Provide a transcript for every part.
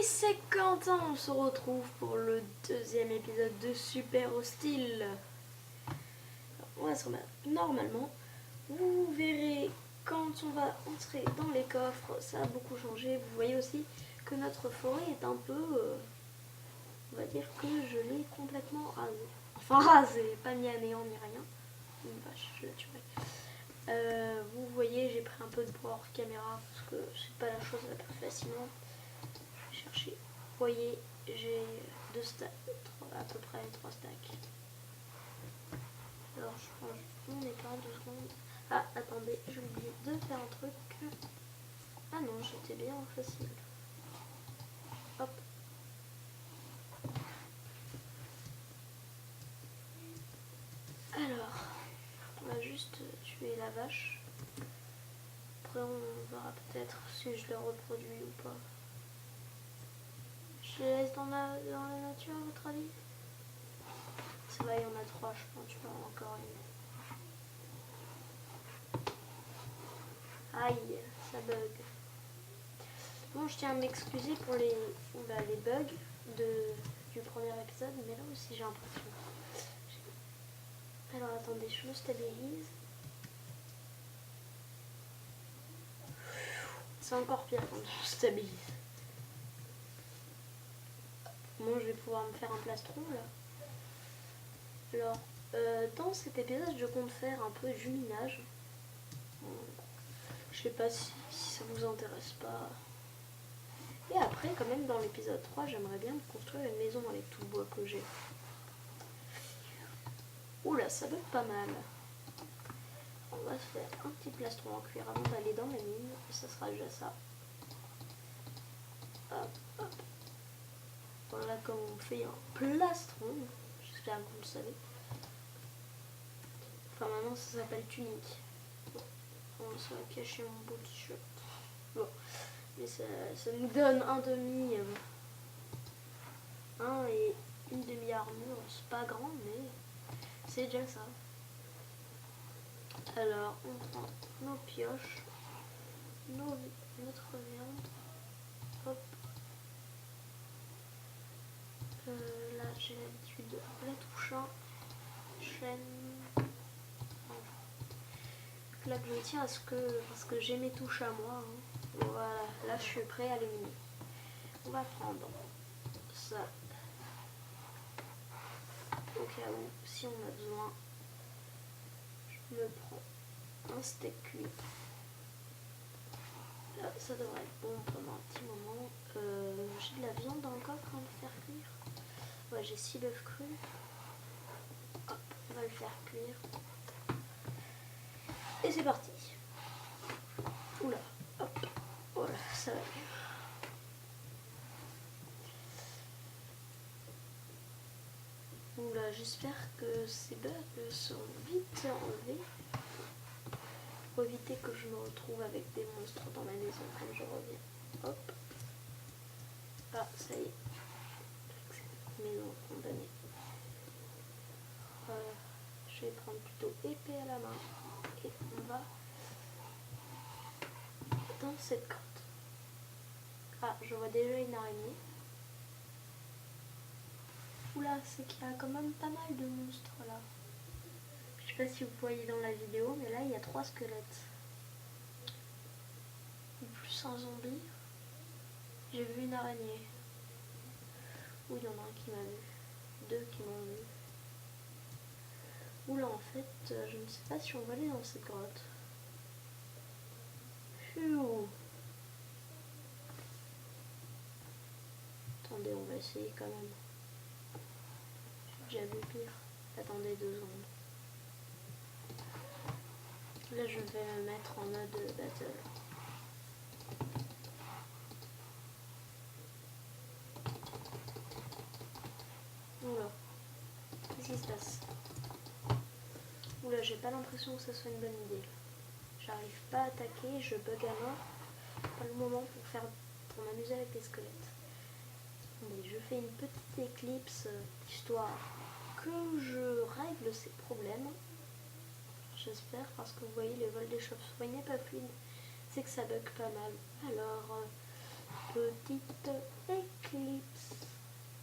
c'est Quentin, on se retrouve pour le deuxième épisode de Super Hostile. On va se remettre. Normalement, vous verrez quand on va entrer dans les coffres, ça a beaucoup changé. Vous voyez aussi que notre forêt est un peu... on va dire que je l'ai complètement rasée. Enfin rasée, pas mis à néant ni rien. Une vache, je la tuerai. Vous voyez, j'ai pris un peu de bois hors caméra parce que c'est pas la chose la plus fascinante. Je vais chercher. Vous voyez, j'ai 2 stacks, à peu près 3 stacks. Alors je range mon écran 2 secondes. Ah, attendez, j'ai oublié de faire un truc. Ah non, j'étais bien en facile. Hop. Alors, on va juste tuer la vache. Après on verra peut-être si je le reproduis ou pas. Je les laisse dans la nature à votre avis? Ça va, il y en a 3, je pense, tu peux encore une. Aïe, ça bug. Bon, je tiens à m'excuser pour les bugs du premier épisode, mais là aussi j'ai l'impression. Alors attendez, je me stabilise. C'est encore pire quand je me stabilise. Bon, je vais pouvoir me faire un plastron là. Alors, dans cet épisode, je compte faire un peu du minage. Je sais pas si ça vous intéresse pas. Et après, quand même, dans l'épisode 3, j'aimerais bien construire une maison avec tout le bois que j'ai. Oula, ça bug pas mal. On va se faire un petit plastron en cuir avant d'aller dans la mine. Et ça sera déjà ça. Hop, hop. Voilà comment on fait un plastron. J'espère que vous le savez. Enfin, maintenant, ça s'appelle tunique. Bon, ça va cacher mon beau t-shirt. Bon, mais ça nous donne un demi... et une demi-armure. C'est pas grand, mais c'est déjà ça. Alors, on prend nos pioches, notre viande. Hop. Là, j'ai l'habitude de la touchant. Chaîne. Là, je tiens à ce que, parce que j'ai mes touches à moi. Voilà, là, je suis prêt à les miner. On va prendre ça. Au cas où, si on a besoin, je me prends un steak cuit. Là, ça devrait être bon pendant un petit moment. J'ai de la viande encore à le faire cuire. Ouais, j'ai 6 bœufs crus. Hop, on va le faire cuire. Et c'est parti. Oula, hop, voilà, ça va mieux. Oula, j'espère que ces bugs sont vite enlevés. Pour éviter que je me retrouve avec des monstres dans ma maison quand je reviens. Hop. Ah, ça y est. Maison condamnée. Je vais prendre plutôt épée à la main. Et on va dans cette grotte. Ah, je vois déjà une araignée. Oula, c'est qu'il y a quand même pas mal de monstres là. Je sais pas si vous voyez dans la vidéo, mais là il y a 3 squelettes. Ou plus un zombie. J'ai vu une araignée. Ou il y en a un qui m'a vu. 2 qui m'ont vu. Oula, en fait, je ne sais pas si on va aller dans cette grotte. Phew. Attendez, on va essayer quand même. J'ai déjà vu pire. Attendez 2 secondes. Là, je vais me mettre en mode battle. Oula, qu'est-ce qui se passe? Oula, j'ai pas l'impression que ça soit une bonne idée. J'arrive pas à attaquer, je bug à mort. Pas le moment pour m'amuser avec les squelettes. Mais je fais une petite éclipse histoire que je règle ces problèmes. J'espère, parce que vous voyez, le vol des chauves-souris n'est pas fluide. C'est que ça bug pas mal. Alors, petite Eclipse.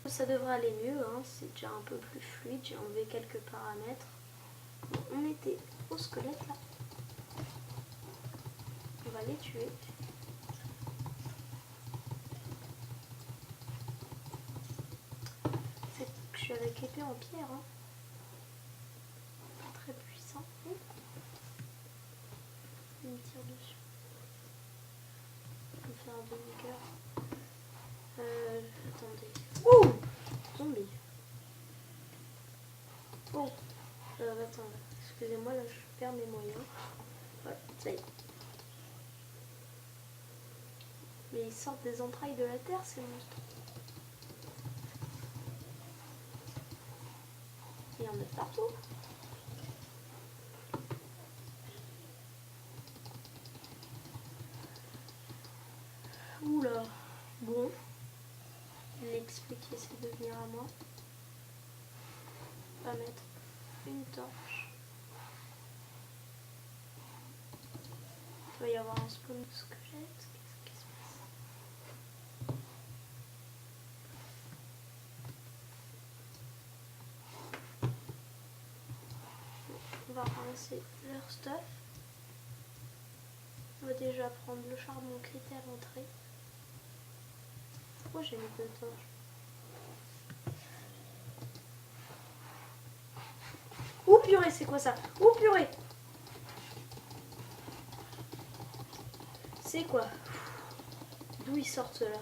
Ça devrait aller mieux, hein. C'est déjà un peu plus fluide, j'ai enlevé quelques paramètres. Bon, on était au squelette là. On va les tuer. C'est que je suis avec épée en pierre, hein. Pas très puissant. Il me tire dessus. Je vais me faire un demi-cœur. Attendez. Ouh! Zombie. Oh! Attends, excusez-moi, là je perds mes moyens. Voilà, ça y est. Mais ils sortent des entrailles de la terre, ces monstres. Il y en a partout. Oula. Bon. L'expliquer, c'est de venir à moi. On va mettre une torche. Il va y avoir un spawn de squelette. Qu'est-ce qui se passe? On va ramasser leur stuff. On va déjà prendre le charbon qui était à l'entrée. Pourquoi j'ai mis deux torches? Oh purée, c'est quoi ça? Oh purée! C'est quoi? D'où ils sortent ceux-là?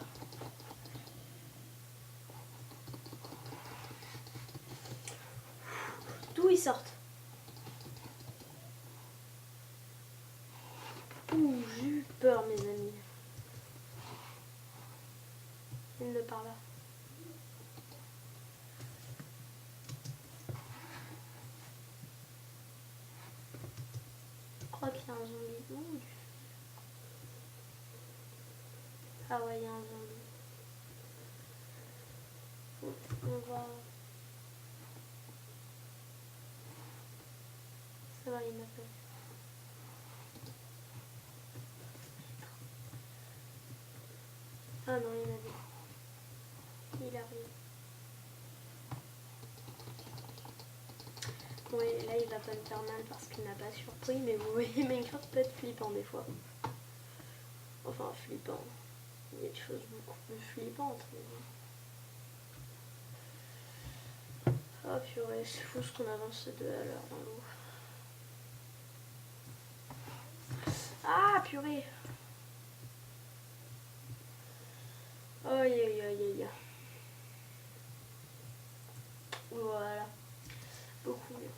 D'où ils sortent? Ouh, j'ai eu peur, mes amis. Viens de par là. Je crois qu'il y a un zombie. Ouh. Ah ouais, il y a un zombie. On va... Ça va, il m'appelle. Ah non, il m'a dit. Il arrive. Bon, et là, il va pas me faire mal parce qu'il n'a pas surpris, mais vous voyez, Minecraft peut être flippant des fois. Enfin, flippant. Il y a des choses beaucoup plus flippantes. Mais... Oh purée, c'est fou ce qu'on avance ces deux à l'heure dans l'eau. Ah purée! Aïe aïe aïe aïe. Voilà. Beaucoup mieux.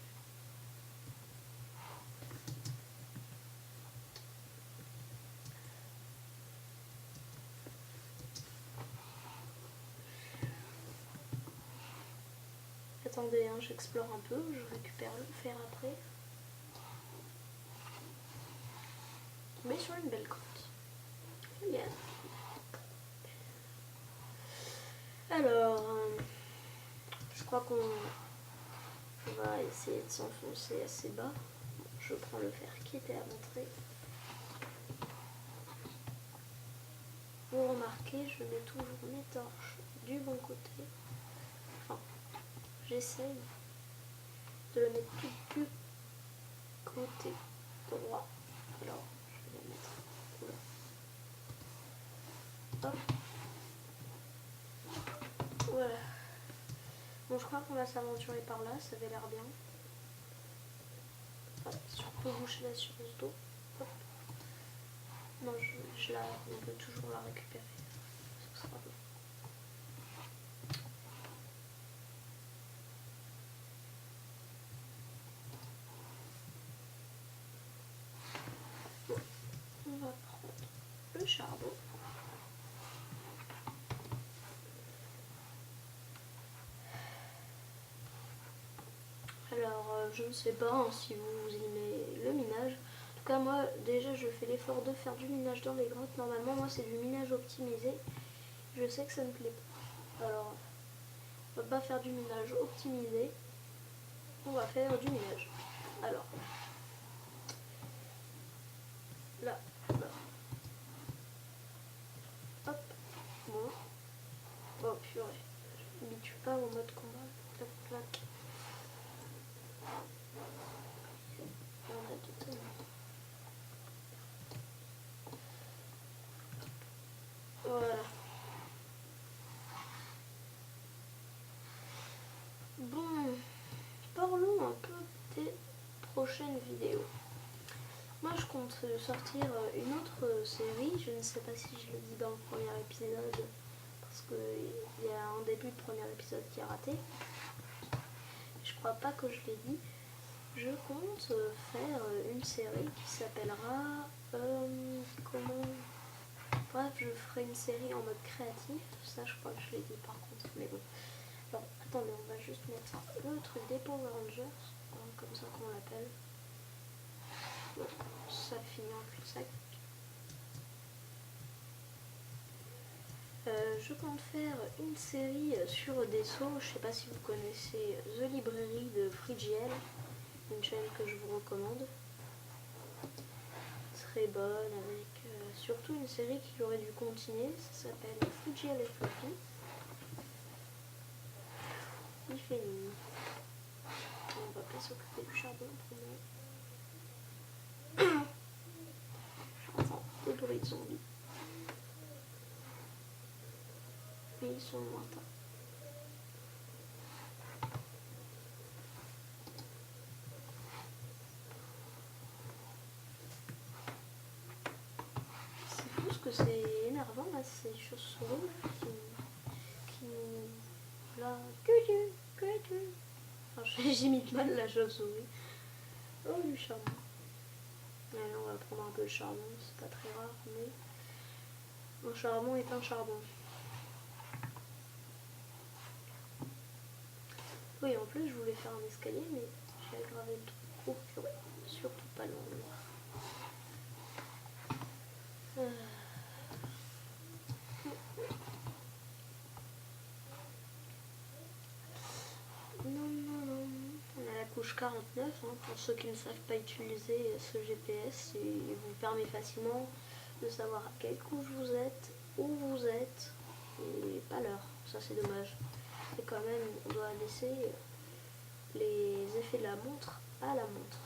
Attendez, hein, j'explore un peu, je récupère le fer après. Mais sur une belle côte. Yeah. Alors, je crois qu'on va essayer de s'enfoncer assez bas. Bon, je prends le fer qui était à l'entrée. Vous remarquez, je mets toujours mes torches du bon côté. Enfin, j'essaye de le mettre tout du côté droit. Alors, je vais la mettre là. Hop. Voilà. Bon, je crois qu'on va s'aventurer par là, ça avait l'air bien. Voilà, si on peut boucher la source d'eau. Non, on peut toujours la récupérer. Ce sera bon. Bon, on va prendre le charbon. Alors, je ne sais pas hein, si vous aimez le minage. En tout cas, moi, déjà, je fais l'effort de faire du minage dans les grottes. Normalement, moi, c'est du minage optimisé. Je sais que ça ne plaît pas. Alors, on va pas faire du minage optimisé. On va faire du minage. Alors, là. Hop. Bon. Oh purée, je m'habitue pas au mode combat. Clac, clac. On a du temps. Voilà. Bon, parlons un peu des prochaines vidéos. Moi je compte sortir une autre série, je ne sais pas si je l'ai dit dans le premier épisode, parce qu'il y a un début de premier épisode qui est raté. Je crois pas que je l'ai dit. Je compte faire une série qui s'appellera... comment... Bref, je ferai une série en mode créatif. Ça, je crois que je l'ai dit par contre. Mais bon. Alors, attendez, on va juste mettre le truc des Power Rangers. Comme ça qu'on l'appelle. Bon, ça finit en cul-de-sac. Je compte faire une série sur des sauts. Je sais pas si vous connaissez The Librairie de Frigiel. Une chaîne que je vous recommande. Très bonne, avec surtout une série qui aurait dû continuer. Ça s'appelle Frigiel et Fluffy. Il fait nuit. On va pas s'occuper du charbon pour moi. J'entends des bruits de zombies. Mais ils sont lointains. C'est fou ce que c'est énervant là, ces chauves-souris qui là, que Dieu. Enfin, j'imite mal la chauve-souris. Oh du charbon. Allez, on va prendre un peu de charbon, c'est pas très rare, mais un charbon est un charbon. Oui, en plus, je voulais faire un escalier, mais j'ai aggravé le truc. Oh, purée, surtout pas loin. Non. On a la couche 49, hein, pour ceux qui ne savent pas utiliser ce GPS, il vous permet facilement de savoir à quelle couche vous êtes, où vous êtes, et pas l'heure. Ça, c'est dommage. Et quand même, on doit laisser les effets de la montre à la montre.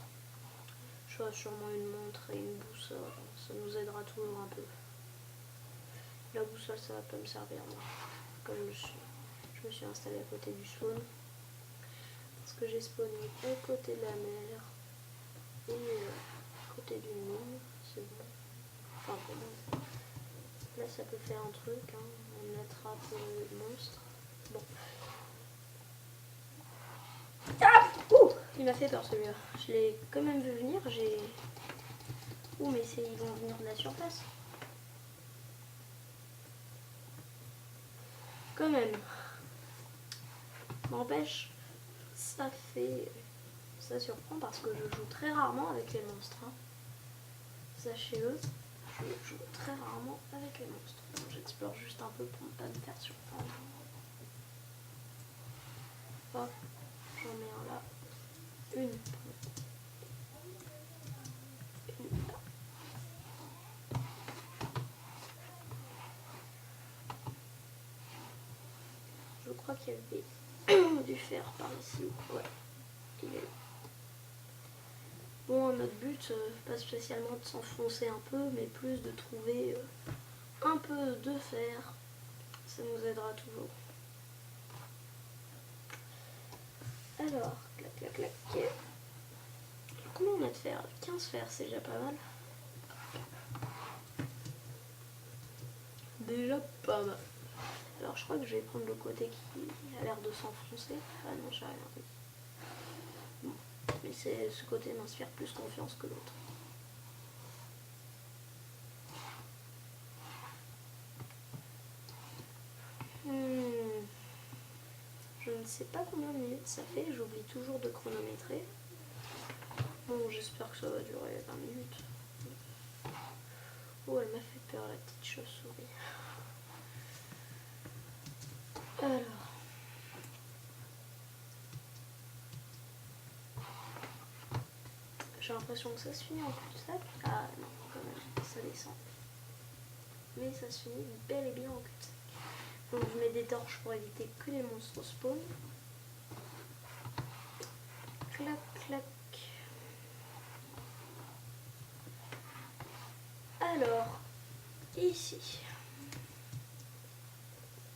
Je ferai sûrement une montre et une boussole, ça nous aidera toujours un peu. La boussole, ça va pas me servir moi. Comme je me suis installée à côté du spawn, parce que j'ai spawné à côté de la mer et à côté d'une mine, c'est bon. Enfin pour moi. Là ça peut faire un truc, hein. On attrape le monstre. Bon. Ah, il m'a fait peur celui-là. Je l'ai quand même vu venir, Ouh, mais ils vont venir de la surface. Quand même. N'empêche, ça surprend parce que je joue très rarement avec les monstres. Hein. Sachez-le, je joue très rarement avec les monstres. Donc, j'explore juste un peu pour ne pas me faire surprendre. Hop, j'en mets un là. Une là. Je crois qu'il y avait du fer par ici. Ouais, il est là. Bon, notre but, pas spécialement de s'enfoncer un peu, mais plus de trouver un peu de fer. Ça nous aidera toujours. Alors, clac. Combien on a de fer? 15 fers, c'est déjà pas mal. Déjà pas mal. Alors je crois que je vais prendre le côté qui a l'air de s'enfoncer. Ah non, j'ai rien dit. Bon. Mais ce côté m'inspire plus confiance que l'autre. Je ne sais pas combien de minutes ça fait, j'oublie toujours de chronométrer. Bon, j'espère que ça va durer 20 minutes. Oh, elle m'a fait peur, la petite chauve-souris. Alors. J'ai l'impression que ça se finit en cul-de-sac. Ah non, quand même, ça descend. Mais ça se finit bel et bien en cul-de-sac. Donc je mets des torches pour éviter que les monstres spawnent. Clac, clac. Alors, ici,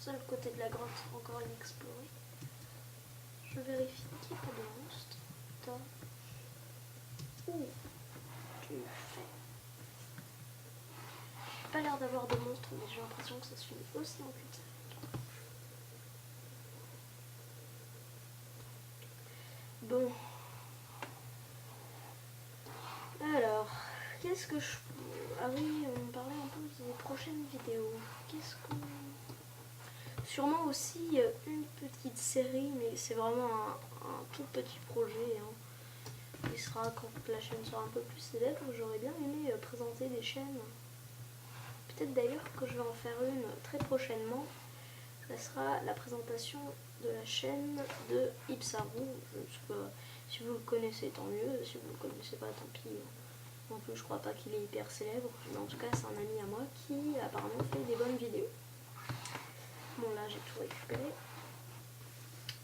seul côté de la grotte encore inexploré. Je vérifie qu'il n'y a pas de monstres. Torche. Ouh, du fait. Pas l'air d'avoir de monstres, mais j'ai l'impression que ça se finit aussi en cul-de-sac. Bon. Alors, qu'est-ce que je... Ah oui, on parlait un peu des prochaines vidéos. Qu'est-ce que... Sûrement aussi une petite série, mais c'est vraiment un tout petit projet. Hein. Il sera quand la chaîne sera un peu plus célèbre. J'aurais bien aimé présenter des chaînes. Peut-être d'ailleurs que je vais en faire une très prochainement. Ça sera la présentation de la chaîne de Ipsaru. Je ne sais pas, si vous le connaissez, tant mieux. Si vous ne le connaissez pas, tant pis. Non plus, je crois pas qu'il est hyper célèbre. Mais en tout cas, c'est un ami à moi qui apparemment fait des bonnes vidéos. Bon, là, j'ai tout récupéré.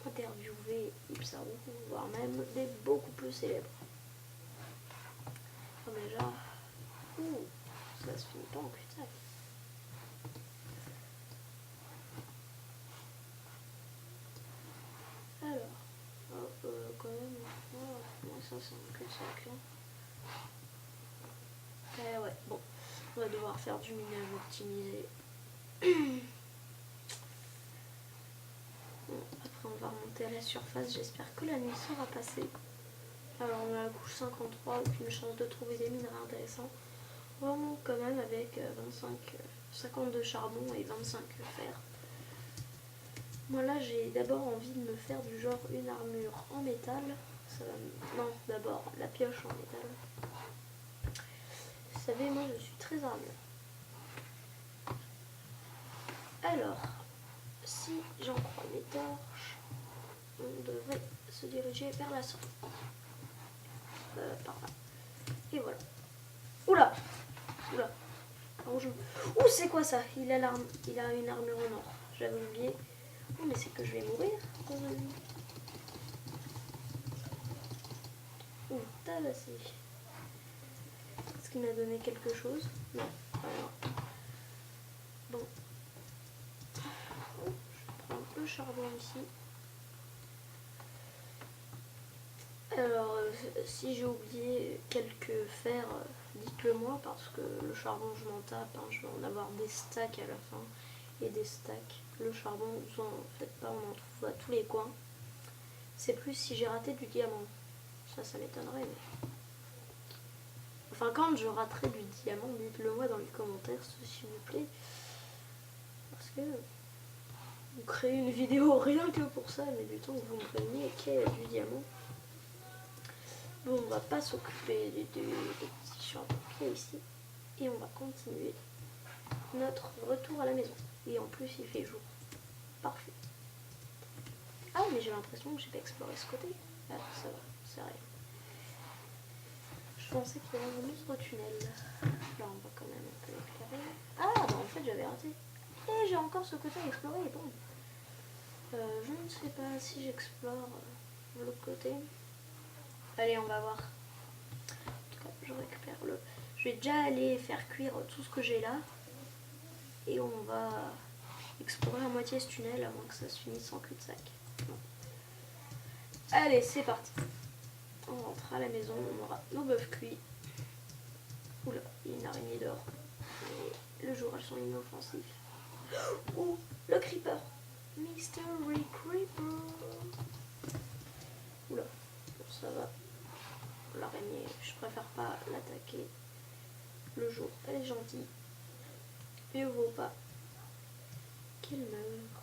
Interviewer Ipsaru, voire même des beaucoup plus célèbres. Comme déjà... Ouh, ça se finit pas en cul-de-sac. Alors, quand même, moi ça c'est un cul-de-sac. Ouais, bon, on va devoir faire du minage optimisé. Bon, après on va remonter à la surface, j'espère que la nuit sera passée. Alors on a la couche 53, aucune chance de trouver des minerais intéressants. On remonte quand même avec 52 charbon et 25 fer. Moi là j'ai d'abord envie de me faire du genre une armure en métal. Ça va Non, d'abord la pioche en métal. Vous savez, moi je suis très armure. Alors, si j'en crois mes torches, on devrait se diriger vers la sortie. Par là. Et voilà. Oula. Oula. Ouh, c'est quoi ça? Il a une armure en or. J'avais oublié. Oh, mais c'est que je vais mourir. Ouh, tabassé. Est-ce qu'il m'a donné quelque chose? Non. Alors. Bon. Oh, je prends le charbon ici. Alors, si j'ai oublié quelques fers, dites-le moi parce que le charbon, je m'en tape. Hein, je vais en avoir des stacks à la fin et des stacks. Le charbon, vous en faites pas, on en trouve à tous les coins. C'est plus si j'ai raté du diamant. Ça m'étonnerait. Mais... Enfin, quand je raterai du diamant, dites-le moi dans les commentaires, s'il vous plaît. Parce que vous créez une vidéo rien que pour ça, mais du temps que vous me preniez qu'il y a du diamant. Bon, on va pas s'occuper des petits champs de pied ici. Et on va continuer notre retour à la maison. Et en plus, il fait jour. Parfait. Ah, mais j'ai l'impression que j'ai pas exploré ce côté. Ah, ça va, c'est rien. Je pensais qu'il y avait un autre tunnel. Là, on va quand même un peu éclairer. Ah, bah en fait, j'avais raté. Et j'ai encore ce côté à explorer. Bon. Je ne sais pas si j'explore l'autre côté. Allez, on va voir. En tout cas, je récupère le... Je vais déjà aller faire cuire tout ce que j'ai là. Et on va explorer à moitié ce tunnel avant que ça se finisse en cul-de-sac. Bon. Allez, c'est parti. On rentre à la maison, on aura nos bœufs cuits. Oula, il y a une araignée d'or. Le jour, elles sont inoffensives. Oh, le creeper. Mystery Creeper. Oula, bon, ça va. L'araignée, je préfère pas l'attaquer. Le jour, elle est gentille. Mieux vaut pas qu'elle meure.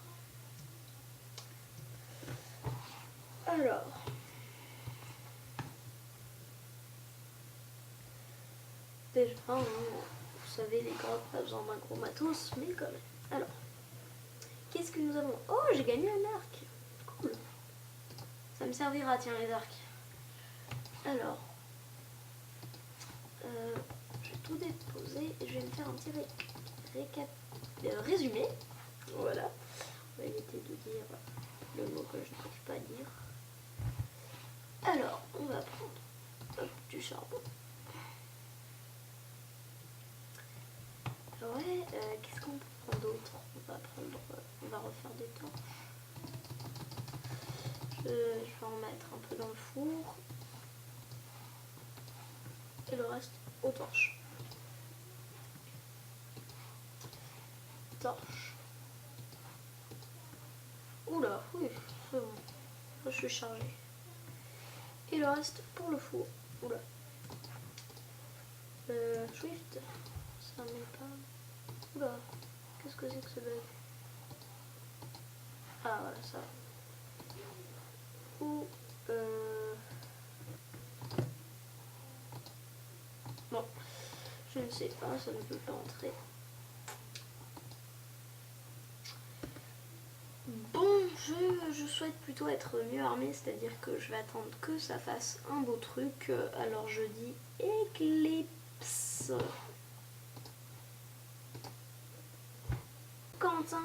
Alors. Déjà, vous savez, les grottes, pas besoin d'un gros matos, mais quand même. Alors, qu'est-ce que nous avons? Oh, j'ai gagné un arc. Cool. Ça me servira, tiens, les arcs. Alors, je vais tout déposer et je vais me faire un petit résumé. Voilà. dire le mot que je n'arrive pas à dire. Alors, on va prendre du charbon. Ouais, qu'est-ce qu'on peut prendre d'autre? On va refaire des torches. Je vais en mettre un peu dans le four. Et le reste aux torches. Torche. Oula, oui, c'est bon. Là, je suis chargée. Et le reste pour le four. Oula. Swift. Ça met pas. Oula. Qu'est-ce que c'est que ce bug? Ah, voilà, ça. Ou. Bon. Je ne sais pas, ça ne peut pas entrer. Bon, je souhaite plutôt être mieux armée, c'est-à-dire que je vais attendre que ça fasse un beau truc. Alors je dis Eclipse. Quentin,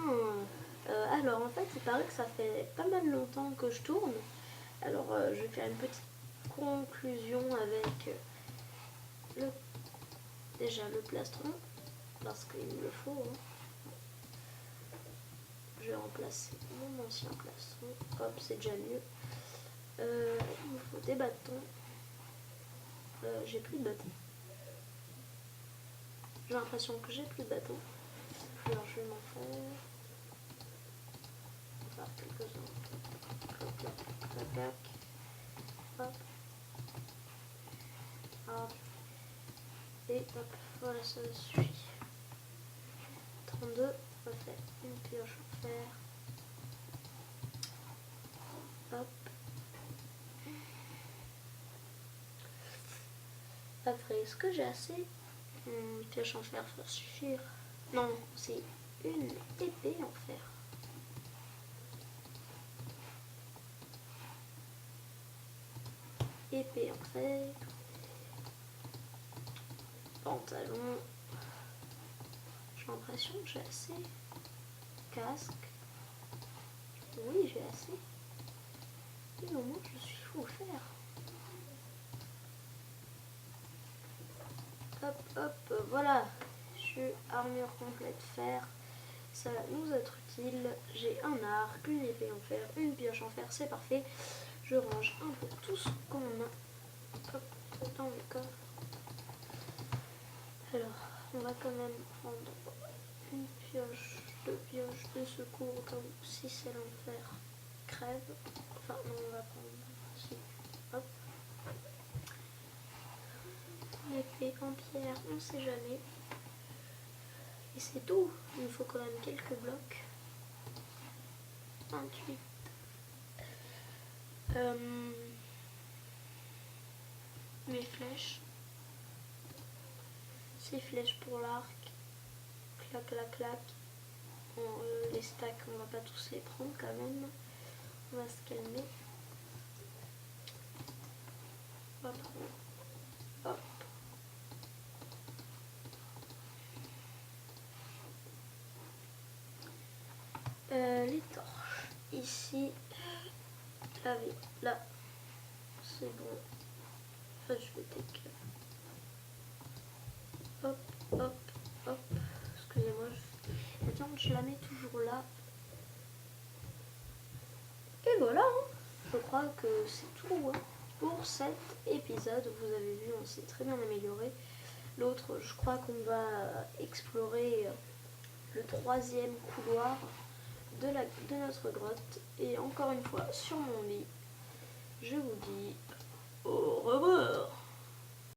alors en fait il paraît que ça fait pas mal longtemps que je tourne. Alors je vais faire une petite conclusion avec déjà le plastron, parce qu'il me le faut. Hein. Je vais remplacer mon ancien plastron. Hop, c'est déjà mieux. Il me faut des bâtons. J'ai plus de bâtons. J'ai l'impression que j'ai plus de bâtons. Alors je vais m'en faire. Enfin, quelques-uns. Clac, clac, clac, clac. Hop. Hop. Et hop. Voilà, ça suffit. 32. On va faire une pioche en fer. Hop. Après, est-ce que j'ai assez? Une pioche en fer, ça va suffire. Non, c'est une épée en fer. Épée en fer. Pantalon. J'ai l'impression que j'ai assez. Casque. Oui, j'ai assez. Et au moins, je suis fou au fer. Hop, hop, voilà. Je suis armure complète fer. Ça va nous être utile. J'ai un arc, une épée en fer, une pioche en fer, c'est parfait. Je range un peu tout ce qu'on a. Hop, dans le coffre. Alors, on va quand même prendre une pioche, deux pioches de secours, comme si celle en fer crève. Enfin, non, on va prendre ici. Hop. L'épée en pierre, on sait jamais. Et c'est tout. Il nous faut quand même quelques blocs. 28. Mes flèches. 6 flèches pour l'arc. Clac, clac, clac. Bon, les stacks, on va pas tous les prendre quand même. On va se calmer. On va prendre. Hop. Les torches. Ici. Là. C'est bon. Enfin, je vais take. Hop, hop, hop. Excusez-moi. La viande, je la mets toujours là. Et voilà. Hein. Je crois que c'est tout hein, pour cet épisode. Vous avez vu, on s'est très bien amélioré. L'autre, je crois qu'on va explorer le 3e couloir de notre grotte. Et encore une fois, sur mon lit, je vous dis au revoir.